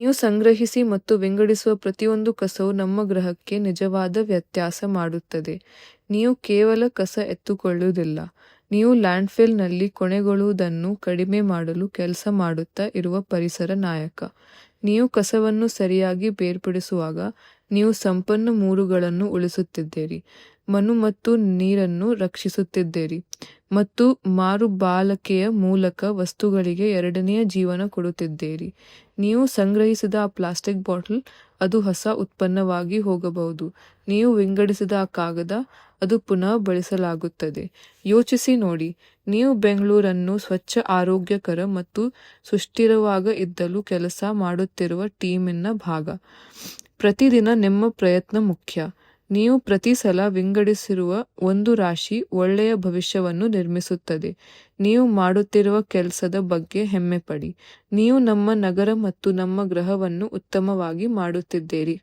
ನೀವು ಸಂಗ್ರಹಿಸಿ ಮತ್ತು ವಿಂಗಡಿಸುವ ಪ್ರತಿಯೊಂದು ಕಸವು ನಮ್ಮ ಗ್ರಹಕ್ಕೆ ನಿಜವಾದ ವ್ಯತ್ಯಾಸ ಮಾಡುತ್ತದೆ. ನೀವು ಕೇವಲ ಕಸ ಎತ್ತುಕೊಳ್ಳುವುದಿಲ್ಲ, ನೀವು ಲ್ಯಾಂಡ್ಫಿಲ್ನಲ್ಲಿ ಕೊನೆಗೊಳ್ಳುವುದನ್ನು ಕಡಿಮೆ ಮಾಡಲು ಕೆಲಸ ಮಾಡುತ್ತಾ ಇರುವ ಪರಿಸರ ನಾಯಕ. ನೀವು ಕಸವನ್ನು ಸರಿಯಾಗಿ ಬೇರ್ಪಡಿಸುವಾಗ ನೀವು ಸಂಪನ್ಮೂಲಗಳನ್ನು ಉಳಿಸುತ್ತಿದ್ದೀರಿ, ಮಣ್ಣು ಮತ್ತು ನೀರನ್ನು ರಕ್ಷಿಸುತ್ತಿದ್ದೀರಿ ಮತ್ತು ಮರುಬಳಕೆಯ ಮೂಲಕ ವಸ್ತುಗಳಿಗೆ ಎರಡನೆಯ ಜೀವನ ಕೊಡುತ್ತಿದ್ದೀರಿ. ನೀವು ಸಂಗ್ರಹಿಸಿದ ಆ ಪ್ಲಾಸ್ಟಿಕ್ ಬಾಟಲ್, ಅದು ಹೊಸ ಉತ್ಪನ್ನವಾಗಿ ಹೋಗಬಹುದು. ನೀವು ವಿಂಗಡಿಸಿದ ಆ ಕಾಗದ, ಅದು ಪುನಃ ಬಳಸಲಾಗುತ್ತದೆ. ಯೋಚಿಸಿ ನೋಡಿ, ನೀವು ಬೆಂಗಳೂರನ್ನು ಸ್ವಚ್ಛ, ಆರೋಗ್ಯಕರ ಮತ್ತು ಸುಸ್ಥಿರವಾಗ ಇದ್ದಲು ಕೆಲಸ ಮಾಡುತ್ತಿರುವ ಟೀಮಿನ ಭಾಗ. ಪ್ರತಿದಿನ ನಿಮ್ಮ ಪ್ರಯತ್ನ ಮುಖ್ಯ. ನೀವು ಪ್ರತಿ ಸಲ ವಿಂಗಡಿಸಿರುವ ಒಂದು ರಾಶಿ ಒಳ್ಳೆಯ ಭವಿಷ್ಯವನ್ನು ನಿರ್ಮಿಸುತ್ತದೆ. ನೀವು ಮಾಡುತ್ತಿರುವ ಕೆಲಸದ ಬಗ್ಗೆ ಹೆಮ್ಮೆಪಡಿ. ನೀವು ನಮ್ಮ ನಗರ ಮತ್ತು ನಮ್ಮ ಗ್ರಹವನ್ನು ಉತ್ತಮವಾಗಿ ಮಾಡುತ್ತಿದ್ದೀರಿ.